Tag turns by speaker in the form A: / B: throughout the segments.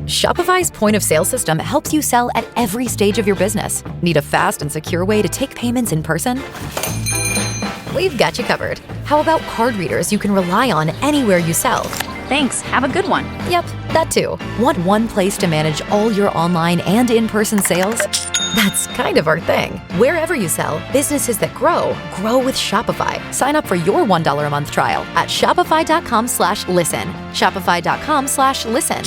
A: Shopify's point of sale system helps you sell at every stage of your business. Need a fast and secure way to take payments in person? We've got you covered. How about card readers you can rely on anywhere you sell?
B: Thanks. Have a good one.
A: Yep, that too. Want one place to manage all your online and in-person sales? That's kind of our thing. Wherever you sell, businesses that grow with Shopify. Sign up for your $1 a month trial at shopify.com/listen. Shopify.com/listen.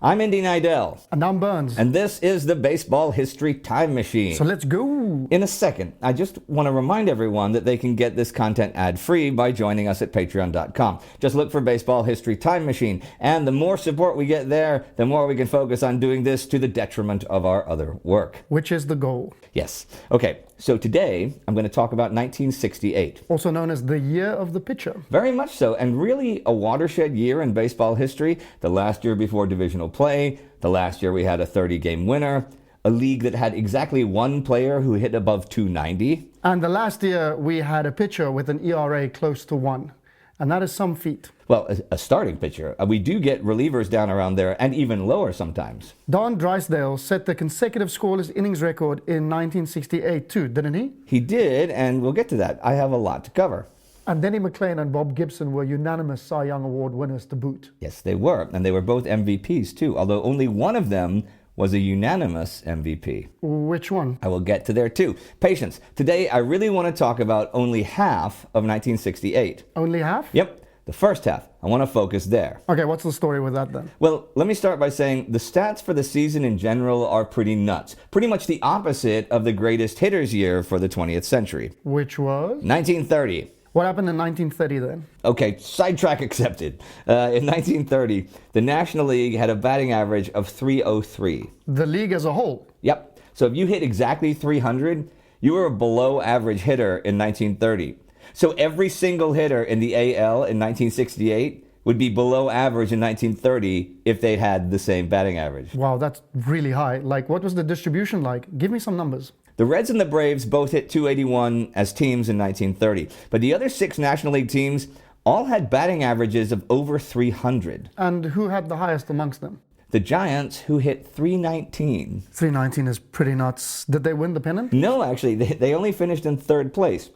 C: I'm Indy Nidell.
D: And I'm Burns.
C: And this is the Baseball History Time Machine.
D: So let's go.
C: In a second, I just want to remind everyone that they can get this content ad-free by joining us at patreon.com. Just look for Baseball History Time Machine. And the more support we get there, the more we can focus on doing this to the detriment of our other work.
D: Which is the goal.
C: Yes. Okay, so today I'm going to talk about 1968.
D: Also known as the year of the pitcher.
C: Very much so, and really a watershed year in baseball history. The last year before divisional play, the last year we had a 30-game winner, a league that had exactly one player who hit above 290.
D: And the last year we had a pitcher with an ERA close to 1. And that is some feat.
C: Well, a starting pitcher. We do get relievers down around there and even lower sometimes.
D: Don Drysdale set the consecutive scoreless innings record in 1968 too, didn't he?
C: He did, and we'll get to that. I have a lot to cover.
D: And Denny McLain and Bob Gibson were unanimous Cy Young Award winners to boot.
C: Yes, they were. And they were both MVPs too, although only one of them was a unanimous MVP.
D: Which one?
C: I will get to there too. Patience. Today, I really want to talk about only half of 1968.
D: Only half?
C: Yep, the first half. I want to focus there.
D: Okay, what's the story with that then?
C: Well, let me start by saying the stats for the season in general are pretty nuts. Pretty much the opposite of the greatest hitters year for the 20th century.
D: Which was?
C: 1930.
D: What happened in 1930 then?
C: Okay, sidetrack accepted. In 1930, the National League had a batting average of 303.
D: The league as a whole?
C: Yep. So if you hit exactly 300, you were a below average hitter in 1930. So every single hitter in the AL in 1968 would be below average in 1930 if they had the same batting average.
D: Wow, that's really high. Like, what was the distribution like? Give me some numbers.
C: The Reds and the Braves both hit 281 as teams in 1930, but the other 6 National League teams all had batting averages of over 300.
D: And who had the highest amongst them?
C: The Giants, who hit 319.
D: 319 is pretty nuts. Did they win the pennant?
C: No, actually, they only finished in 3rd place.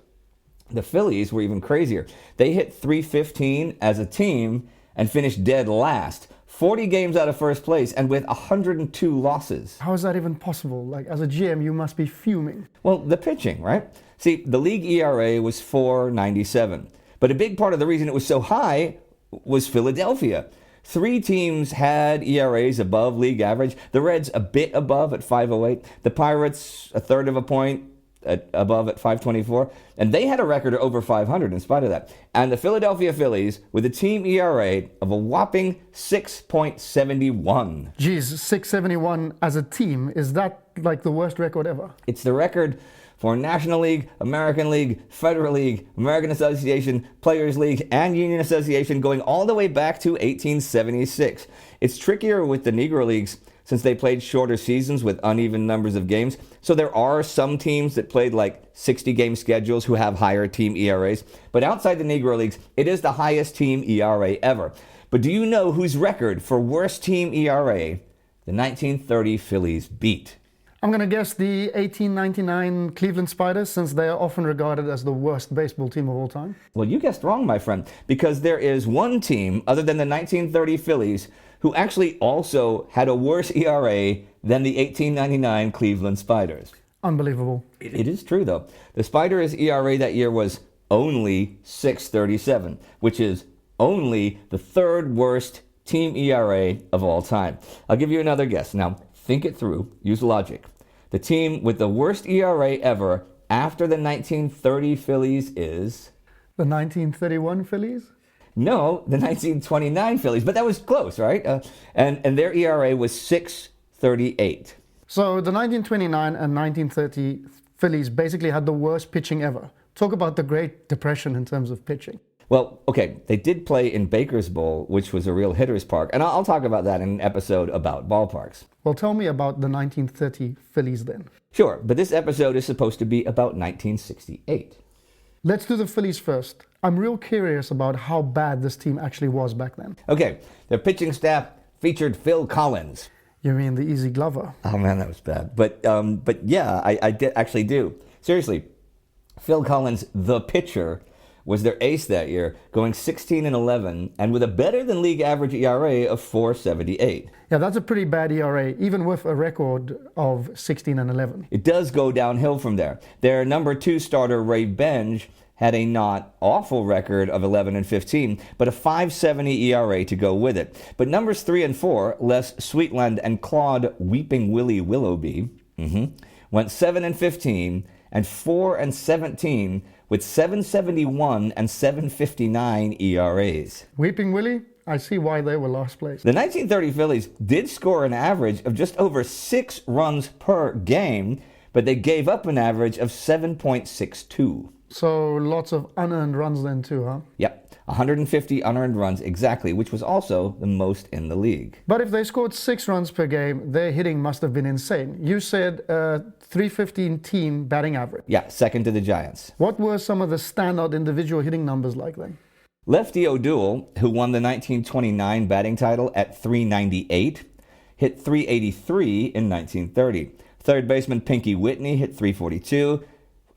C: The Phillies were even crazier. They hit 315 as a team and finished dead last. 40 games out of 1st place and with 102 losses.
D: How is that even possible? Like, as a GM, you must be fuming.
C: Well, the pitching, right? See, the league ERA was 4.97. But a big part of the reason it was so high was Philadelphia. 3 teams had ERAs above league average. The Reds a bit above at 5.08. The Pirates a third of a point above at 5.24, and they had a record of over 500 in spite of that. And the Philadelphia Phillies with a team ERA of a whopping 6.71.
D: Geez, 6.71 as a team, is that like the worst record ever?
C: It's the record for National League, American League, Federal League, American Association, Players League, and Union Association going all the way back to 1876. It's trickier with the Negro Leagues since they played shorter seasons with uneven numbers of games. So there are some teams that played like 60-game schedules who have higher team ERAs. But outside the Negro Leagues, it is the highest team ERA ever. But do you know whose record for worst team ERA the 1930 Phillies beat?
D: I'm going to guess the 1899 Cleveland Spiders, since they are often regarded as the worst baseball team of all time.
C: Well, you guessed wrong, my friend, because there is one team other than the 1930 Phillies who actually also had a worse ERA than the 1899 Cleveland Spiders.
D: Unbelievable.
C: It is true, though. The Spiders' ERA that year was only 6.37, which is only the 3rd worst team ERA of all time. I'll give you another guess. Now, think it through. Use logic. The team with the worst ERA ever after the 1930 Phillies is...
D: The 1931 Phillies?
C: No, the 1929 Phillies, but that was close, right? And their ERA was 6.38.
D: So the 1929 and 1930 Phillies basically had the worst pitching ever. Talk about the Great Depression in terms of pitching.
C: Well, okay, they did play in Baker's Bowl, which was a real hitter's park, and I'll talk about that in an episode about ballparks.
D: Well, tell me about the 1930 Phillies then.
C: Sure, but this episode is supposed to be about 1968.
D: Let's do the Phillies first. I'm real curious about how bad this team actually was back then.
C: Okay, their pitching staff, featured Phil Collins.
D: You mean the Easy Glover?
C: Oh man, that was bad. But yeah, I did actually do. Seriously, Phil Collins, the pitcher, was their ace that year, going 16-11, and with a better than league average ERA of 4.78.
D: Yeah, that's a pretty bad ERA, even with a record of 16-11.
C: It does go downhill from there. Their number 2 starter, Ray Benj, had a not awful record of 11-15, but a 5.70 ERA to go with it. But numbers 3 and 4, Les Sweetland and Claude Weeping Willie Willoughby, went 7-15 and 4-17 with 7.71 and 7.59 ERAs.
D: Weeping Willie, I see why they were last place.
C: The 1930 Phillies did score an average of just over 6 runs per game, but they gave up an average of 7.62.
D: So lots of unearned runs then too, huh?
C: Yep, 150 unearned runs exactly, which was also the most in the league.
D: But if they scored 6 runs per game, their hitting must have been insane. You said 315 team batting average.
C: Yeah, second to the Giants.
D: What were some of the standout individual hitting numbers like then?
C: Lefty O'Doul, who won the 1929 batting title at 398, hit 383 in 1930. Third baseman Pinky Whitney hit 342.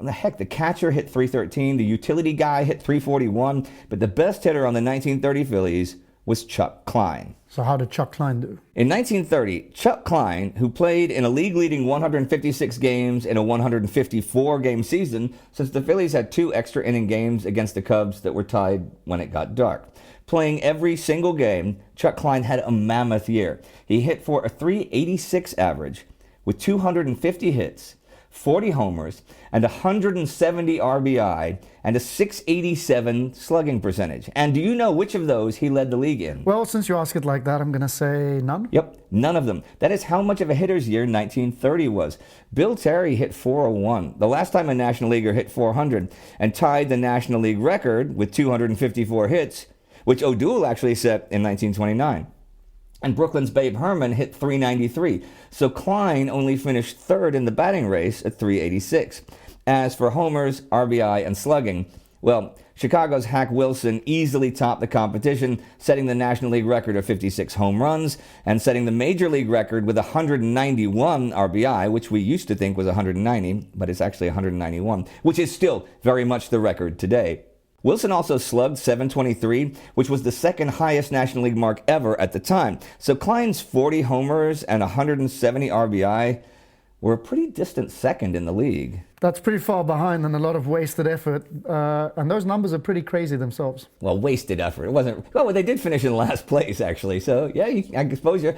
C: The catcher hit 313. The utility guy hit 341. But the best hitter on the 1930 Phillies was Chuck Klein.
D: So how did Chuck Klein do?
C: In 1930, Chuck Klein, who played in a league-leading 156 games in a 154-game season, since the Phillies had 2 extra inning games against the Cubs that were tied when it got dark. Playing every single game, Chuck Klein had a mammoth year. He hit for a 386 average with 250 hits, 40 homers, and 170 RBI, and a 687 slugging percentage. And do you know which of those he led the league in?
D: Well, since you ask it like that, I'm going to say none.
C: Yep, none of them. That is how much of a hitter's year 1930 was. Bill Terry hit 401, the last time a National Leaguer hit 400, and tied the National League record with 254 hits, which O'Doul actually set in 1929. And Brooklyn's Babe Herman hit 393. So Klein only finished third in the batting race at 386. As for homers, RBI, and slugging, well, Chicago's Hack Wilson easily topped the competition, setting the National League record of 56 home runs and setting the Major League record with 191 RBI, which we used to think was 190, but it's actually 191, which is still very much the record today. Wilson also slugged .723, which was the second highest National League mark ever at the time. So Klein's 40 homers and 170 RBI were a pretty distant second in the league.
D: That's pretty far behind and a lot of wasted effort. And those numbers are pretty crazy themselves.
C: Well, wasted effort. It wasn't. Well, they did finish in last place, actually. So, yeah, I suppose you're.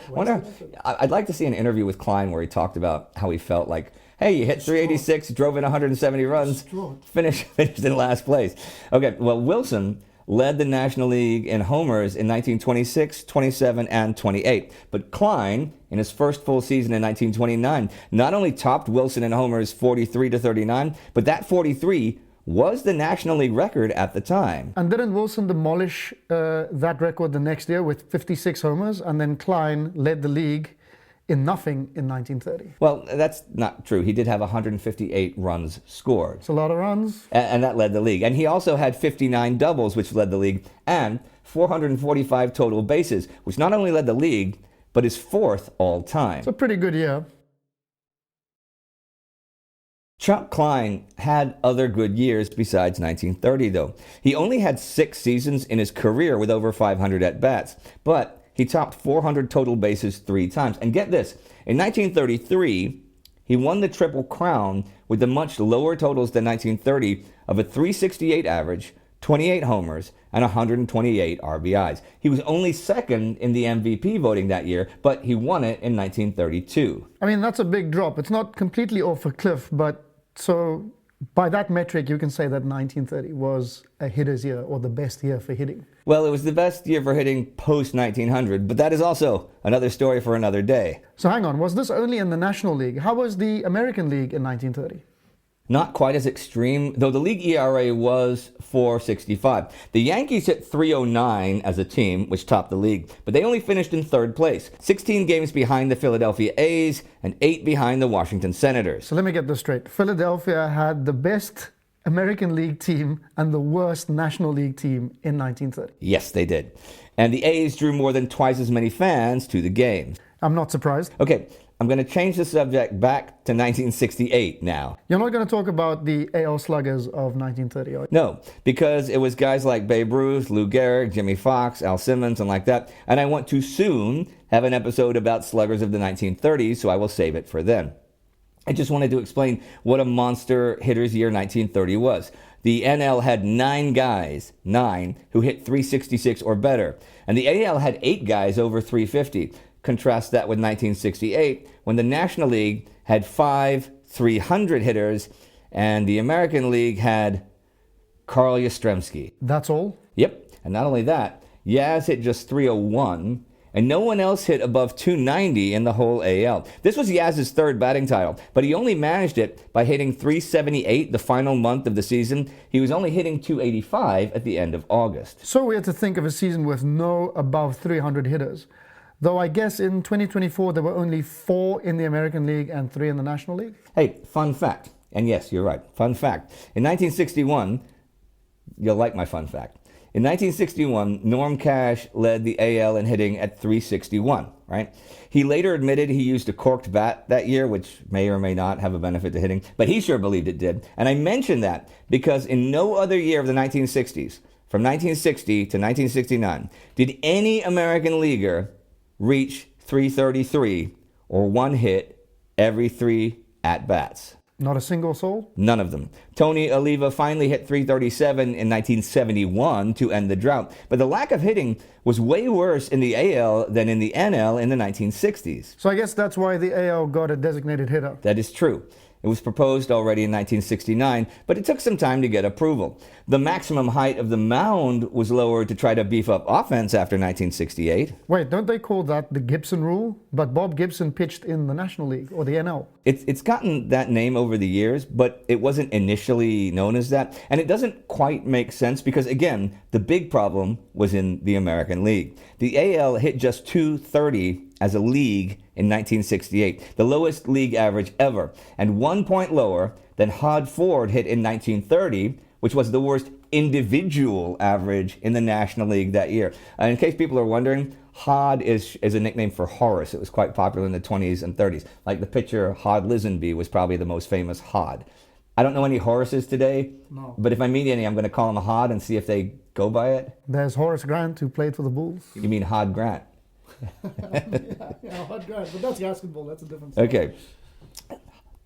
C: I'd like to see an interview with Klein where he talked about how he felt like, hey, you hit 386, drove in 170 runs, finished in last place. Okay, well, Wilson led the National League in homers in 1926, 27, and 28. But Klein, in his first full season in 1929, not only topped Wilson in homers 43-39, but that 43 was the National League record at the time.
D: And didn't Wilson demolish that record the next year with 56 homers, and then Klein led the league in nothing in 1930?
C: Well, that's not true. He did have 158 runs scored.
D: It's a lot of runs.
C: And that led the league. And he also had 59 doubles, which led the league, and 445 total bases, which not only led the league, but is 4th all time.
D: It's a pretty good year.
C: Chuck Klein had other good years besides 1930, though. He only had 6 seasons in his career with over 500 at-bats, but he topped 400 total bases 3 times. And get this, in 1933, he won the Triple Crown with the much lower totals than 1930 of a 368 average, 28 homers, and 128 RBIs. He was only second in the MVP voting that year, but he won it in 1932.
D: I mean, that's a big drop. It's not completely off a cliff, but so by that metric, you can say that 1930 was a hitter's year, or the best year for hitting.
C: Well, it was the best year for hitting post-1900, but that is also another story for another day.
D: So hang on, was this only in the National League? How was the American League in 1930?
C: Not quite as extreme, though the league ERA was 4.65. The Yankees hit 3.09 as a team, which topped the league, but they only finished in 3rd place, 16 games behind the Philadelphia A's and 8 behind the Washington Senators.
D: So let me get this straight. Philadelphia had the best American League team and the worst National League team in 1930.
C: Yes, they did. And the A's drew more than twice as many fans to the games.
D: I'm not surprised.
C: Okay, I'm going to change the subject back to 1968 now.
D: You're not going to talk about the AL sluggers of 1930, are you?
C: No, because it was guys like Babe Ruth, Lou Gehrig, Jimmy Fox, Al Simmons, and like that. And I want to soon have an episode about sluggers of the 1930s, so I will save it for then. I just wanted to explain what a monster hitter's year 1930 was. The NL had 9 guys, who hit 366 or better. And the AL had 8 guys over 350. Contrast that with 1968, when the National League had 5 300 hitters, and the American League had Carl Yastrzemski.
D: That's all?
C: Yep, and not only that, Yaz hit just 301, and no one else hit above 290 in the whole AL. This was Yaz's 3rd batting title, but he only managed it by hitting 378 the final month of the season. He was only hitting 285 at the end of August.
D: So weird to think of a season with no above 300 hitters. Though I guess in 2024 there were only 4 in the American League and 3 in the National League.
C: Hey, fun fact, and yes, you're right, fun fact. In 1961, you'll like my fun fact. In 1961, Norm Cash led the AL in hitting at 361, right? He later admitted he used a corked bat that year, which may or may not have a benefit to hitting, but he sure believed it did. And I mention that because in no other year of the 1960s, from 1960 to 1969, did any American leaguer reach 333 or 1 hit every 3 at-bats.
D: Not a single soul?
C: None of them. Tony Oliva finally hit 337 in 1971 to end the drought, but the lack of hitting was way worse in the AL than in the NL in the 1960s.
D: So I guess that's why the AL got a designated hitter.
C: That is true. It was proposed already in 1969, but it took some time to get approval. The maximum height of the mound was lowered to try to beef up offense after 1968.
D: Wait, don't they call that the Gibson rule? But Bob Gibson pitched in the National League or the NL.
C: It's gotten that name over the years, but it wasn't initially known as that. And it doesn't quite make sense because, again, the big problem was in the American League. The AL hit just 230 as a league in 1968, the lowest league average ever, and 1 point lower than Hod Ford hit in 1930, which was the worst individual average in the National League that year. In case people are wondering, Hod is a nickname for Horace. It was quite popular in the 20s and 30s. Like the pitcher Hod Lisenby was probably the most famous Hod. I don't know any Horaces today,
D: No.
C: but if I meet any, I'm going to call him a Hod and see if they go by it.
D: There's Horace Grant, who played for the Bulls.
C: You mean Hod Grant?
D: Yeah, Hod Grant, but that's basketball. That's a different story.
C: Okay.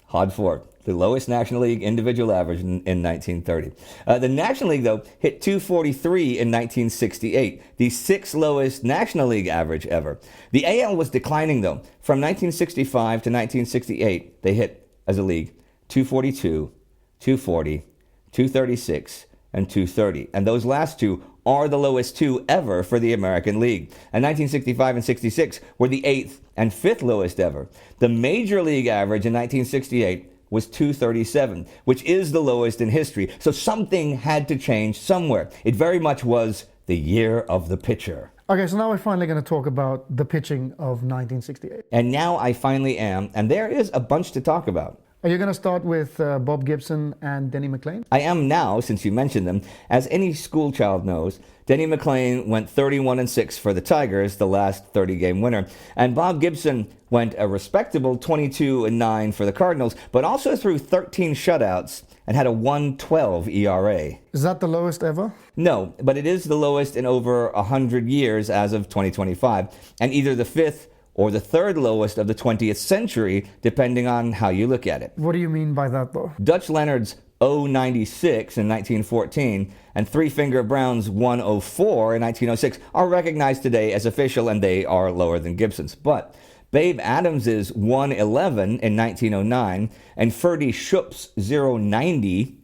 C: Hod Ford, the lowest National League individual average in 1930. The National League, though, hit 243 in 1968, the 6th lowest National League average ever. The AL was declining, though. From 1965 to 1968, they hit, as a league, 242, 240, 236, and 230. And those last two are the lowest 2 ever for the American League. And 1965 and 66 were the 8th and 5th lowest ever. The Major League average in 1968 was 237, which is the lowest in history. So something had to change somewhere. It very much was the year of the pitcher.
D: Okay, so now we're finally going to talk about the pitching of 1968.
C: And now I finally am, and there is a bunch to talk about.
D: Are you going to start with Bob Gibson and Denny McLain?
C: I am now, since you mentioned them. As any school child knows, Denny McLain went 31-6 for the Tigers, the last 30-game winner. And Bob Gibson went a respectable 22-9 for the Cardinals, but also threw 13 shutouts and had a 1.12 ERA.
D: Is that the lowest ever?
C: No, but it is the lowest in over 100 years as of 2025, and either the 5th or the 3rd lowest of the 20th century, depending on how you look at it.
D: What do you mean by that, though?
C: Dutch Leonard's 0.96 in 1914 and Three Finger Brown's 1.04 in 1906 are recognized today as official, and they are lower than Gibson's. But Babe Adams's 1.11 in 1909 and Ferdy Shoup's 0.90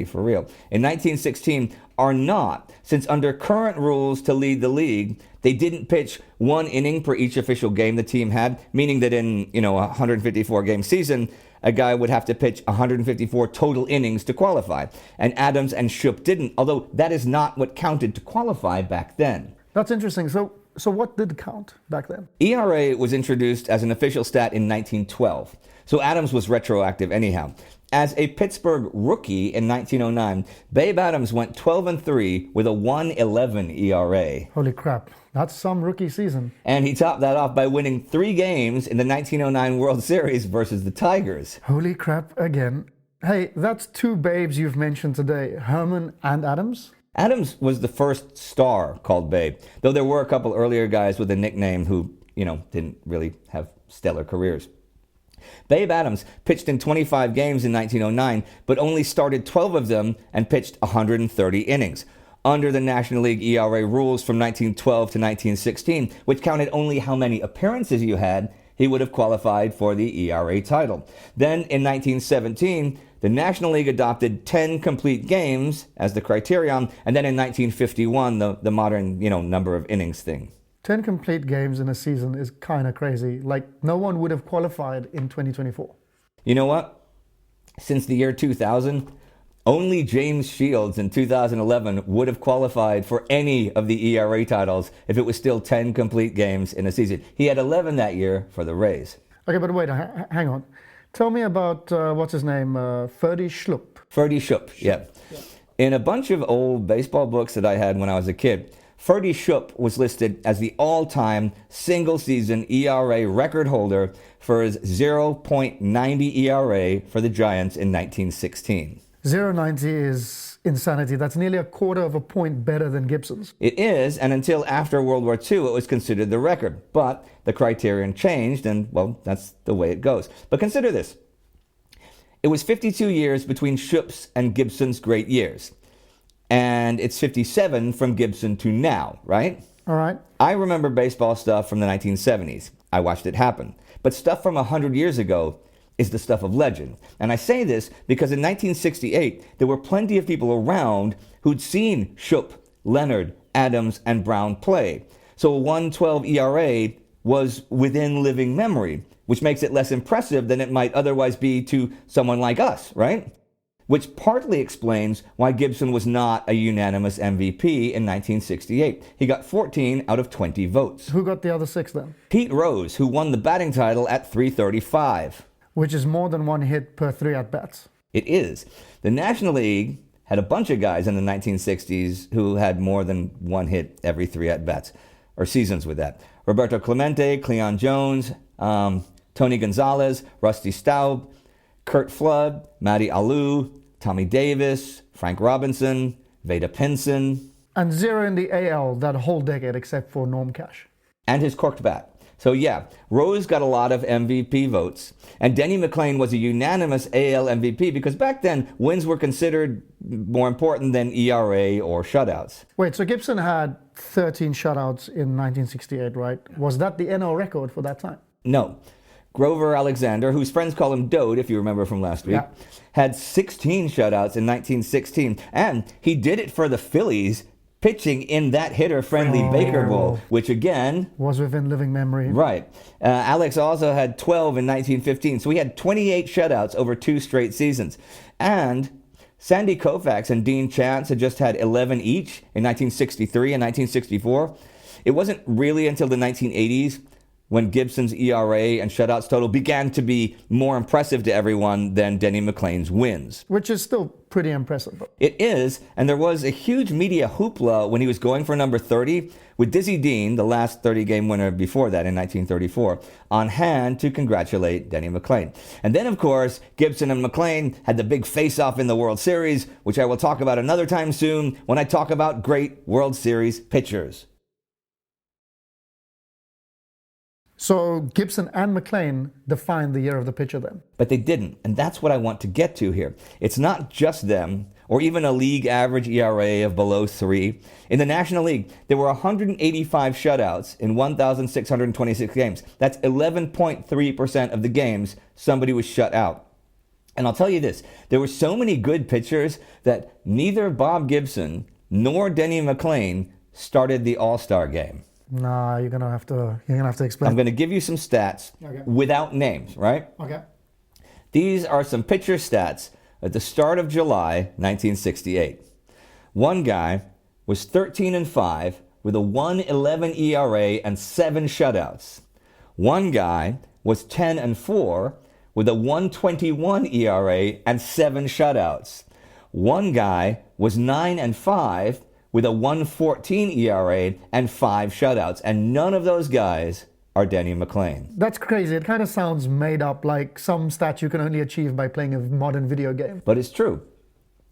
C: for real, in 1916 are not, since under current rules to lead the league, they didn't pitch 1 inning per each official game the team had, meaning that in, a 154-game season, a guy would have to pitch 154 total innings to qualify. And Adams and Shoup didn't, although that is not what counted to qualify back then.
D: That's interesting. So what did count back then?
C: ERA was introduced as an official stat in 1912. So Adams was retroactive anyhow. As a Pittsburgh rookie in 1909, Babe Adams went 12-3 with a 1.11 ERA.
D: Holy crap. That's some rookie season.
C: And he topped that off by winning 3 games in the 1909 World Series versus the Tigers.
D: Holy crap again. Hey, that's 2 babes you've mentioned today, Herman and Adams.
C: Adams was the first star called Babe, though there were a couple earlier guys with a nickname who, didn't really have stellar careers. Babe Adams pitched in 25 games in 1909, but only started 12 of them and pitched 130 innings. Under the National League ERA rules from 1912 to 1916, which counted only how many appearances you had, he would have qualified for the ERA title. Then in 1917, the National League adopted 10 complete games as the criterion, and then in 1951, the modern, number of innings thing.
D: 10 complete games in a season is kind of crazy. Like, no one would have qualified in 2024.
C: You know what? Since the year 2000, only James Shields in 2011 would have qualified for any of the ERA titles if it was still 10 complete games in a season. He had 11 that year for the Rays.
D: Okay, but wait, hang on. Tell me about, what's his name, Ferdy Schlupp.
C: Ferdy Schlupp, yeah. In a bunch of old baseball books that I had when I was a kid, Ferdy Schlupp was listed as the all-time single-season ERA record holder for his 0.90 ERA for the Giants in 1916.
D: 0.90 is insanity. That's nearly a quarter of a point better than Gibson's.
C: It is, and until after World War II, it was considered the record. But the criterion changed, and, well, that's the way it goes. But consider this. It was 52 years between Schlupp's and Gibson's great years. And it's 57 from Gibson to now, right?
D: All right.
C: I remember baseball stuff from the 1970s. I watched it happen. But stuff from 100 years ago is the stuff of legend. And I say this because in 1968, there were plenty of people around who'd seen Schlupp, Leonard, Adams, and Brown play. So a 1.12 ERA was within living memory, which makes it less impressive than it might otherwise be to someone like us, right? Which partly explains why Gibson was not a unanimous MVP in 1968. He got 14 out of 20 votes.
D: Who got the other 6 then?
C: Pete Rose, who won the batting title at .335.
D: Which is more than 1 hit per 3 at-bats.
C: It is. The National League had a bunch of guys in the 1960s who had more than 1 hit every 3 at-bats, or seasons with that. Roberto Clemente, Cleon Jones, Tony Gonzalez, Rusty Staub, Kurt Flood, Matty Alou, Tommy Davis, Frank Robinson, Veda Pinson.
D: And 0 in the AL that whole decade except for Norm Cash.
C: And his corked bat. So yeah, Rose got a lot of MVP votes. And Denny McLain was a unanimous AL MVP because back then wins were considered more important than ERA or shutouts.
D: Wait, so Gibson had 13 shutouts in 1968, right? Was that the NL record for that time?
C: No. Grover Alexander, whose friends call him Dode, if you remember from last week, had 16 shutouts in 1916. And he did it for the Phillies, pitching in that hitter-friendly Baker Bowl, which again
D: was within living memory.
C: Right. Alex also had 12 in 1915, so he had 28 shutouts over 2 straight seasons. And Sandy Koufax and Dean Chance had just had 11 each in 1963 and 1964. It wasn't really until the 1980s when Gibson's ERA and shutouts total began to be more impressive to everyone than Denny McLain's wins.
D: Which is still pretty impressive.
C: It is, and there was a huge media hoopla when he was going for number 30, with Dizzy Dean, the last 30-game winner before that in 1934, on hand to congratulate Denny McLain. And then, of course, Gibson and McLain had the big face-off in the World Series, which I will talk about another time soon when I talk about great World Series pitchers.
D: So Gibson and McLain defined the year of the pitcher then.
C: But they didn't, and that's what I want to get to here. It's not just them, or even a league average ERA of below 3. In the National League, there were 185 shutouts in 1,626 games. That's 11.3% of the games somebody was shut out. And I'll tell you this, there were so many good pitchers that neither Bob Gibson nor Denny McLain started the All-Star game.
D: Nah, you're gonna have to explain.
C: I'm going to give you some stats without names, right?
D: Okay.
C: These are some pitcher stats at the start of July 1968. One guy was 13-5 with a 1.11 ERA and 7 shutouts. One guy was 10-4 with a 121 ERA and 7 shutouts. One guy was 9-5 with a 114 ERA and 5 shutouts, and none of those guys are Denny McLain.
D: That's crazy. It kind of sounds made up, like some stat you can only achieve by playing a modern video game.
C: But it's true.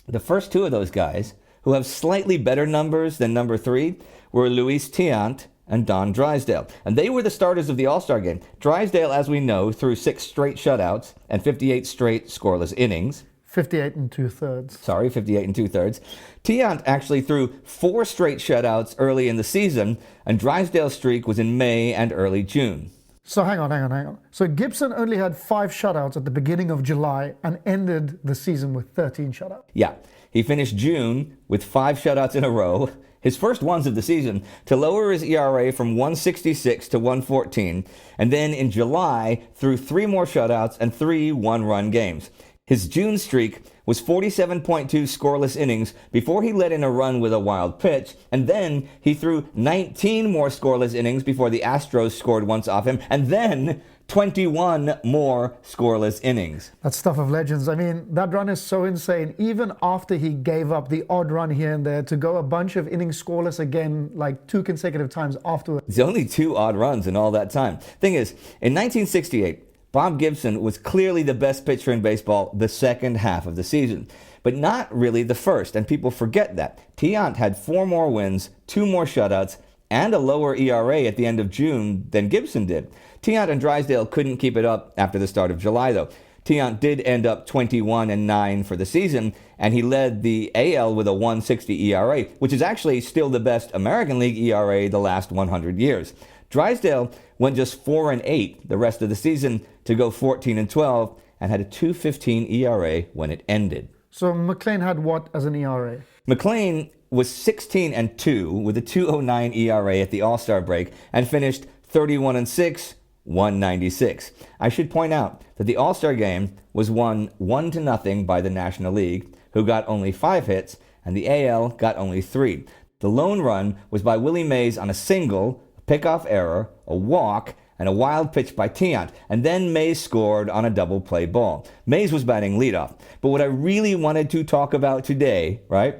C: The first 2 of those guys, who have slightly better numbers than number 3, were Luis Tiant and Don Drysdale. And they were the starters of the All-Star game. Drysdale, as we know, threw 6 straight shutouts and 58 straight scoreless innings.
D: 58 and 2/3.
C: Sorry, 58 and 2/3. Tiant actually threw 4 straight shutouts early in the season, and Drysdale's streak was in May and early June.
D: So hang on. So Gibson only had 5 shutouts at the beginning of July and ended the season with 13 shutouts.
C: Yeah, he finished June with 5 shutouts in a row, his first ones of the season, to lower his ERA from 166 to 114, and then in July threw 3 more shutouts and 3 one-run games. His June streak was 47.2 scoreless innings before he let in a run with a wild pitch, and then he threw 19 more scoreless innings before the Astros scored once off him, and then 21 more scoreless innings.
D: That's stuff of legends. I mean, that run is so insane. Even after he gave up the odd run here and there, to go a bunch of innings scoreless again, like 2 consecutive times afterwards.
C: It's only 2 odd runs in all that time. Thing is, in 1968, Bob Gibson was clearly the best pitcher in baseball the second half of the season, but not really the first, and people forget that. Tiant had 4 more wins, 2 more shutouts, and a lower ERA at the end of June than Gibson did. Tiant and Drysdale couldn't keep it up after the start of July, though. Tiant did end up 21-9 for the season, and he led the AL with a 1.60 ERA, which is actually still the best American League ERA the last 100 years. Drysdale went just 4-8 the rest of the season to go 14-12 and had a 2.15 ERA when it ended.
D: So McLain had what as an ERA?
C: McLain was 16-2 with a 2.09 ERA at the All-Star break and finished 31-6, 196. I should point out that the All-Star game was won 1-0 by the National League, who got only 5 hits, and the AL got only 3. The lone run was by Willie Mays on a single, pickoff error, a walk, and a wild pitch by Tiant, and then Mays scored on a double play ball. Mays was batting leadoff. But what I really wanted to talk about today, right,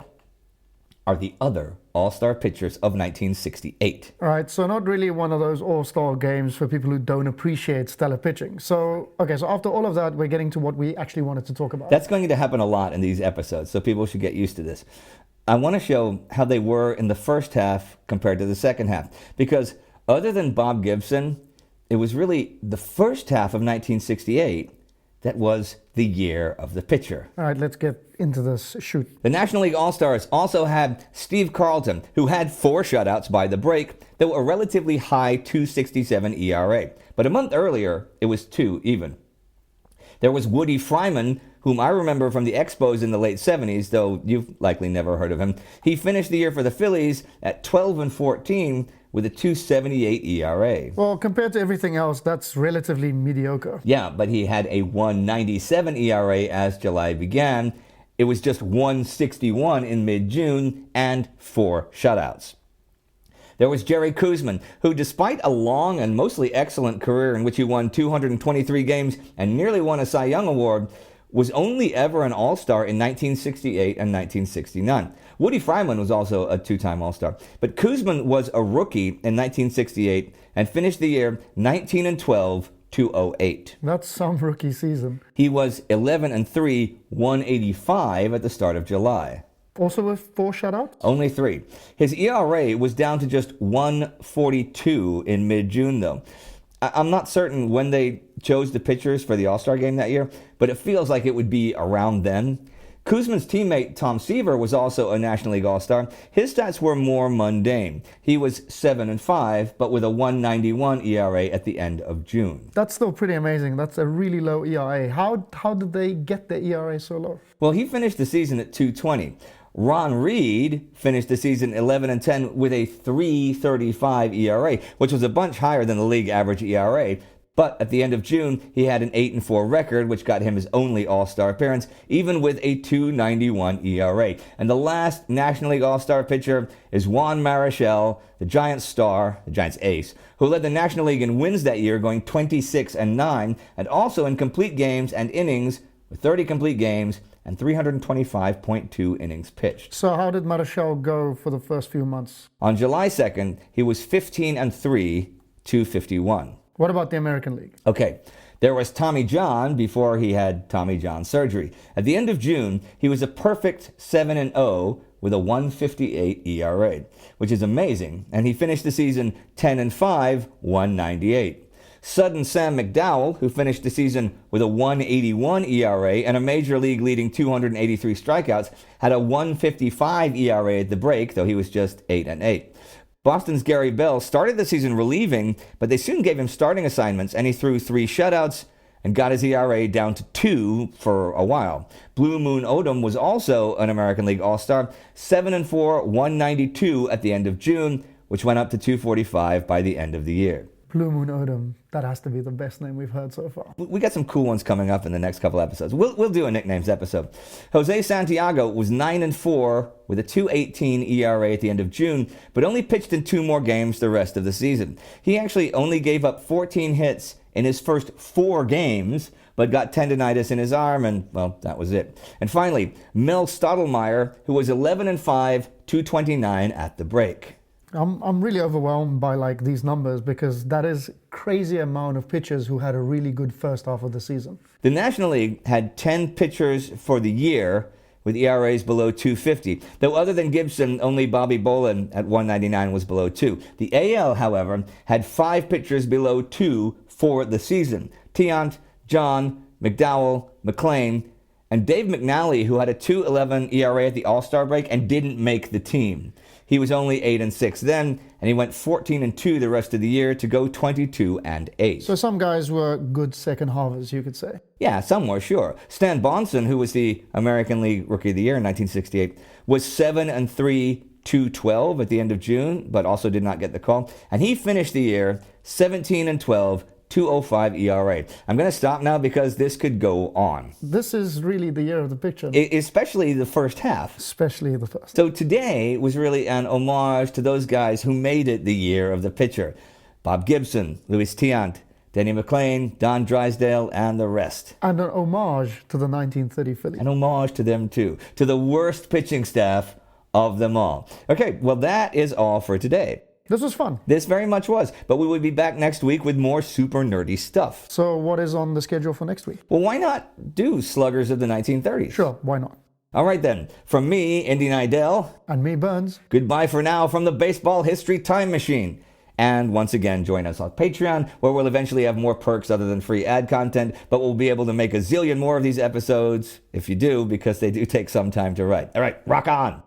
C: are the other All-Star pitchers of 1968.
D: All right, so not really one of those All-Star games for people who don't appreciate stellar pitching. So after all of that, we're getting to what we actually wanted to talk about.
C: That's going to happen a lot in these episodes, so people should get used to this. I want to show how they were in the first half compared to the second half, because other than Bob Gibson, it was really the first half of 1968 that was the year of the pitcher.
D: All right, let's get into this. Shoot.
C: The National League All-Stars also had Steve Carlton, who had 4 shutouts by the break, though a relatively high 2.67 ERA. But a month earlier, it was 2 even. There was Woody Fryman, whom I remember from the Expos in the late 70s, though you've likely never heard of him. He finished the year for the Phillies at 12-14 with a 2.78 ERA.
D: Well, compared to everything else, that's relatively mediocre.
C: Yeah, but he had a 1.97 ERA as July began. It was just 1.61 in mid-June and 4 shutouts. There was Jerry Koosman, who, despite a long and mostly excellent career in which he won 223 games and nearly won a Cy Young Award, was only ever an All-Star in 1968 and 1969. Woody Fryman was also a 2-time All-Star. But Koosman was a rookie in 1968 and finished the year 19-12, 208.
D: That's some rookie season.
C: He was 11-3, 185 at the start of July.
D: Also with 4 shutouts?
C: Only 3. His ERA was down to just 1.42 in mid-June, though. I'm not certain when they chose the pitchers for the All-Star game that year, but it feels like it would be around then. Koosman's teammate Tom Seaver was also a National League All-Star. His stats were more mundane. He was 7-5, but with a 1.91 ERA at the end of June.
D: That's still pretty amazing. That's a really low ERA. How did they get the ERA so low?
C: Well, he finished the season at 2.20. Ron Reed finished the season 11-10 with a 3.35 ERA, which was a bunch higher than the league average ERA. But at the end of June, he had an 8-4 record, which got him his only All-Star appearance, even with a 2.91 ERA. And the last National League All-Star pitcher is Juan Marichal, the Giants star, the Giants ace, who led the National League in wins that year, going 26-9, and also in complete games and innings, with 30 complete games and 325.2 innings pitched.
D: So how did Marichal go for the first few months?
C: On July 2nd, he was 15-3, 251.
D: What about the American League?
C: Okay, there was Tommy John before he had Tommy John surgery. At the end of June, he was a perfect 7-0 with a 158 ERA, which is amazing, and he finished the season 10-5, 198. Sudden Sam McDowell, who finished the season with a 181 ERA and a major league leading 283 strikeouts, had a 155 ERA at the break, though he was just 8-8. Boston's Gary Bell started the season relieving, but they soon gave him starting assignments, and he threw 3 shutouts and got his ERA down to 2 for a while. Blue Moon Odom was also an American League All-Star, 7-4, 192 at the end of June, which went up to 245 by the end of the year.
D: Blue Moon Odom. That has to be the best name we've heard so far.
C: We got some cool ones coming up in the next couple episodes. We'll do a nicknames episode. Jose Santiago was 9-4 with a 2.18 ERA at the end of June, but only pitched in 2 more games the rest of the season. He actually only gave up 14 hits in his first 4 games, but got tendonitis in his arm, and, well, that was it. And finally, Mel Stottlemyre, who was 11-5, 229 at the break.
D: I'm really overwhelmed by these numbers because that is crazy amount of pitchers who had a really good first half of the season.
C: The National League had 10 pitchers for the year with ERAs below 250, though other than Gibson, only Bobby Bolin at 199 was below 2. The AL, however, had 5 pitchers below 2 for the season. Tiant, John, McDowell, McClain, and Dave McNally, who had a 2.11 ERA at the All-Star break and didn't make the team. He was only 8-6 then, and he went 14-2 the rest of the year to go 22-8.
D: So some guys were good second halvers, you could say.
C: Yeah, some were, sure. Stan Bonson, who was the American League Rookie of the Year in 1968, was 7-3, 212 at the end of June, but also did not get the call. And he finished the year 17-12, 205 ERA. I'm going to stop now because this could go on.
D: This is really the year of the pitcher.
C: Especially the first half.
D: Especially the first.
C: So today was really an homage to those guys who made it the year of the pitcher. Bob Gibson, Louis Tiant, Denny McClain, Don Drysdale, and the rest.
D: And an homage to the 1930 Phillies.
C: An homage to them too. To the worst pitching staff of them all. Okay, well that is all for today.
D: This was fun.
C: This very much was. But we will be back next week with more super nerdy stuff.
D: So what is on the schedule for next week?
C: Well, why not do Sluggers of the 1930s?
D: Sure, why not?
C: All right then. From me, Indy Nidell.
D: And me, Burns.
C: Goodbye for now from the Baseball History Time Machine. And once again, join us on Patreon, where we'll eventually have more perks other than free ad content, but we'll be able to make a zillion more of these episodes if you do, because they do take some time to write. All right, rock on.